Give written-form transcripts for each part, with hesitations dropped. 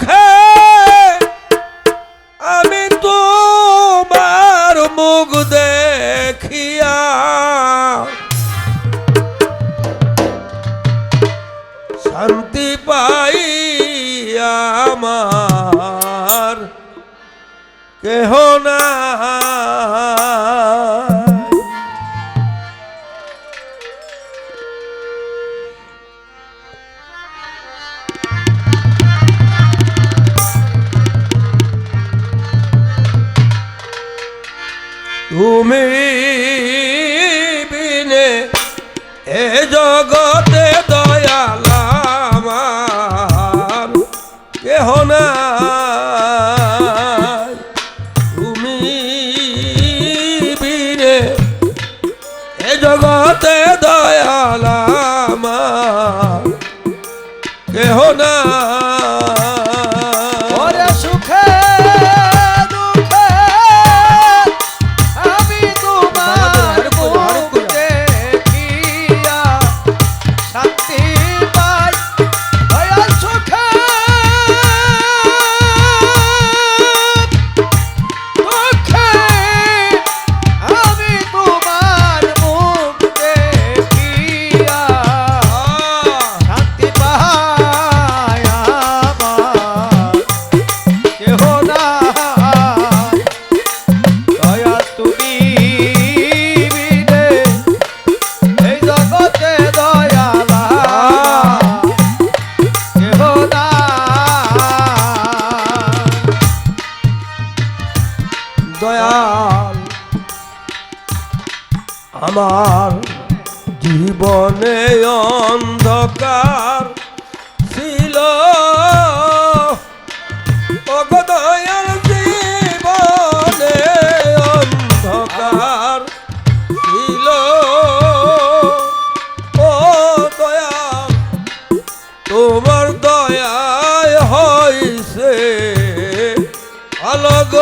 সুখে আমি তোমার মুখ দেখিয়া শান্তি পাই আমার কেহ না তুমি বিনে এ জগতে দয়াল আমার কেহ নাই তুমি বিনে এ জগতে দয়াল আমার কেহ নাই সুখে দয়াল আমার জীবনে অন্ধকার ছিল ওগো দয়াল জীবনে অন্ধকার ছিল ও দয়াল তোমার দয়ায় হইছে অলগ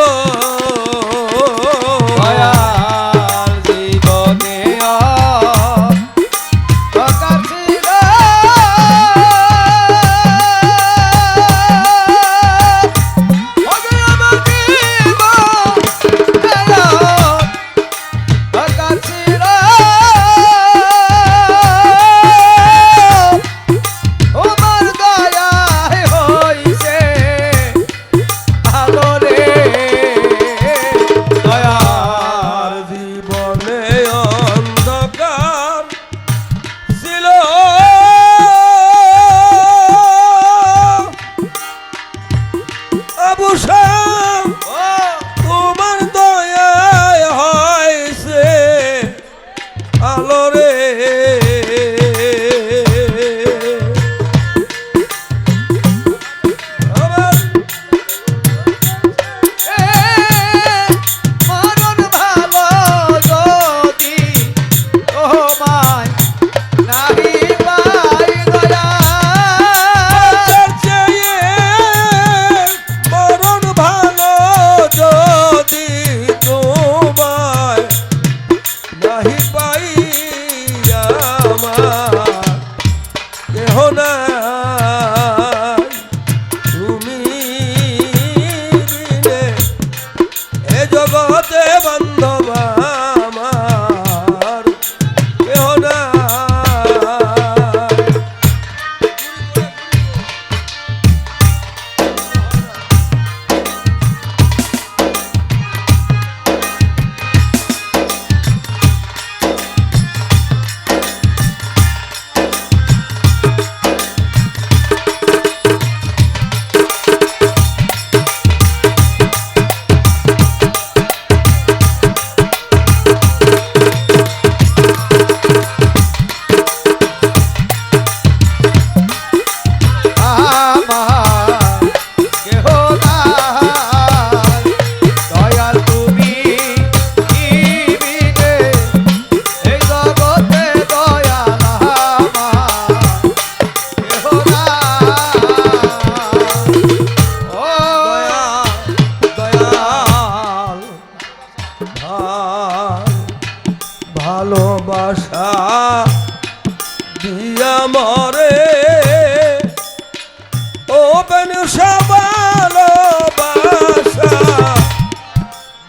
ভালোবাসা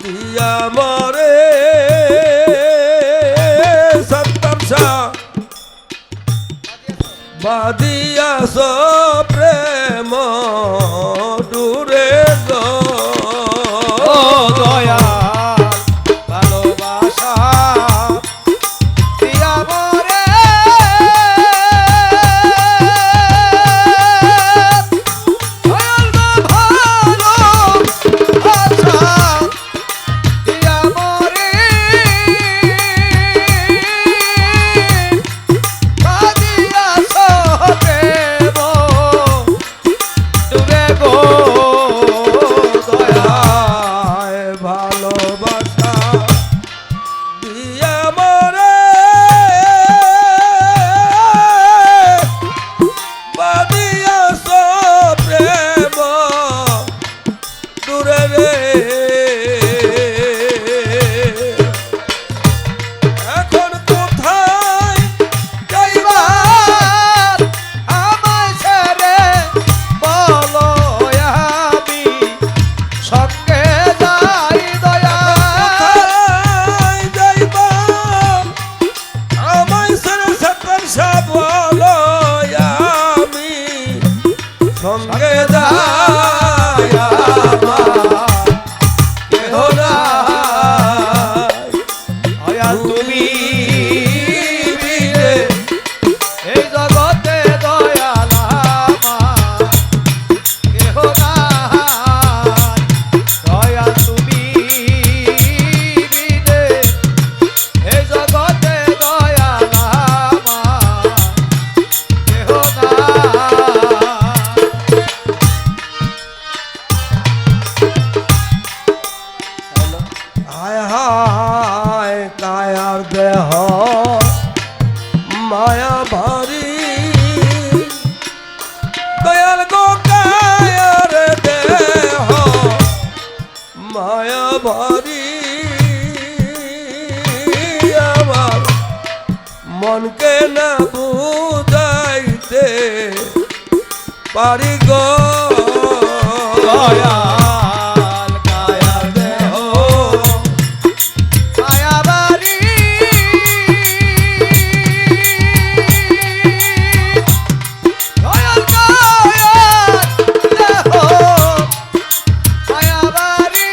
দিয়া মরে সত্তর বাদিয়াস প্রেম দূরে গো দয়া ভালোবাসা দিয়া মরে ভালোবাসা দিয়া মরে বাদিয়াস প্রেম দূরে রে এখন কোথায় যাইবা আমায় ছেড়ে বলো আমি সঙ্গে যাই দয়া কোথায় যাইবা আমায় ছেড়ে সত্তর বলো আমি সঙ্গে যাই কেহ নাই দয়া তুমি বিনে এই জগতে দয়াল আমার কেহ নাই দয়া তুমি বিনে এই জগতে দয়াল আমার কেহ হায় হায় কায়ার দেহ মায়া ভারি দয়াল গো কায়ার দেহ মায়া ভারি আমার মনকে না বুঝাইতে পারি গো দয়াল কায়ার দেহ মায়াবাড়ি দয়াল দয়াল দেহ মায়াবাড়ি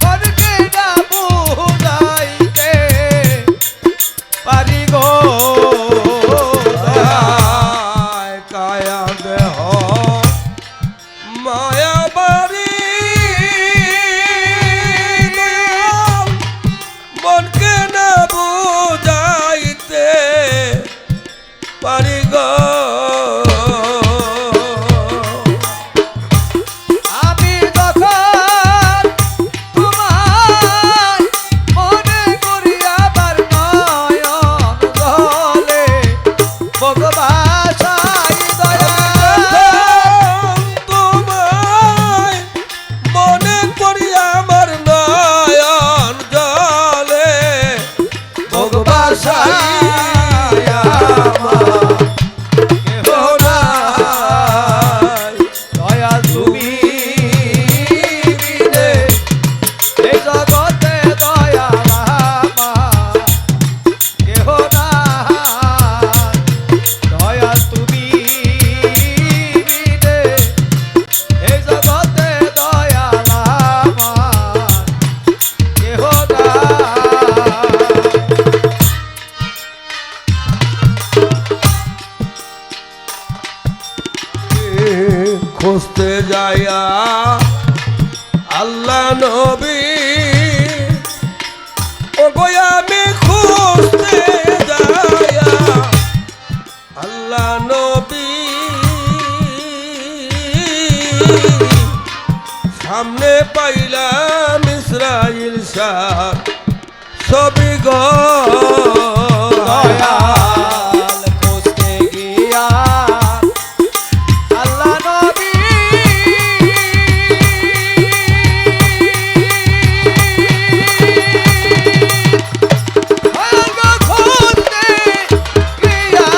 মনকে না বুঝাইতে পারি গো হায় কায়া দেহ মায়া বাড়ি দয়াল মনকে না বুঝাইতে পারি গো আমি যখন তোমার মনে করি আবার নয়ন জলে ভগবাসাই দয়া তোমায় মনে করি আমার নয়ন জলে ভগবাসাই কেহ নাই দয়া তুমি বিনে এই জগতে দয়াল আমার কেহ নাই দয়া তুমি বিনে এই জগতে দয়াল আমার কেহ নাই খুঁজতে যাইয়া আল্লাহ নবী ও গো আমি খুঁজতে যাইয়া আল্লাহ নবী সামনে পাইলাম ইসরাইল শাহ ছবি গো দয়াল খুঁজতে গিয়া আল্লাহ নবী দয়াল গো খুঁজতে গিয়া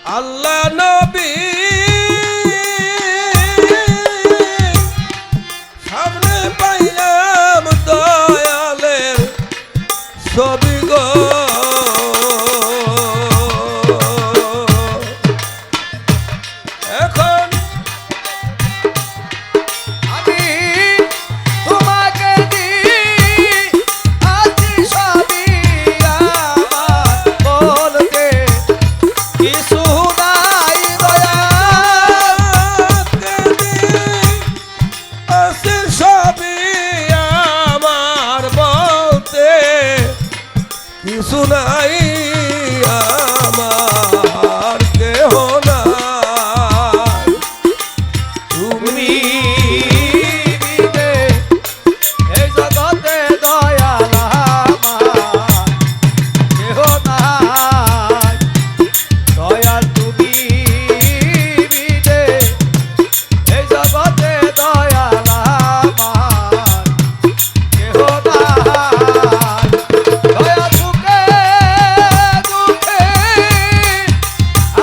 আল্লাহ নবী সামনে পাইলাম দয়ালের ছবি গো এখন আমি তোমাকে আছি সবই আমার বলতে কিছু নাই দয়া আছে সবই আমার বলতে কিছু নাই আমার কেহ নাই তুমি বিনে এই জগতে দয়াল আমার কেহ নাই দয়াল তুমি বিনে এই জগতে দয়াল আমার কেহ নাই দয়া সুখে দুঃখে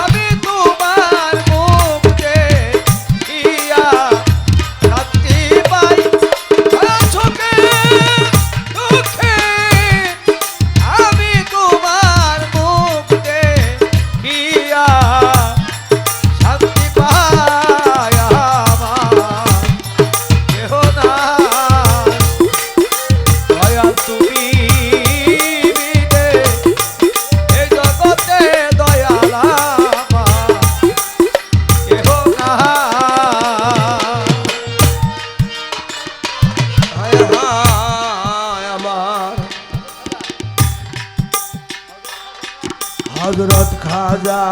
আমি তোমার মুখ দেখিয়া শান্তি পাই দয়া সুখে দুঃখে আমি তোমার মুখ দেখিয়া শান্তি পাই আমার কেহ নাই দয়া তুমি বিনে এই জগতে দয়াল আমার কেহ নাই হায় হায় আমার হযরত খাজা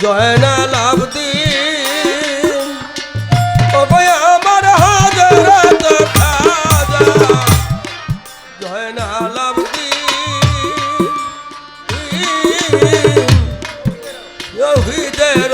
জয়নাল আবদিন ওগো আমার হযরত খাজা জয়নাল আবদিন শহীদের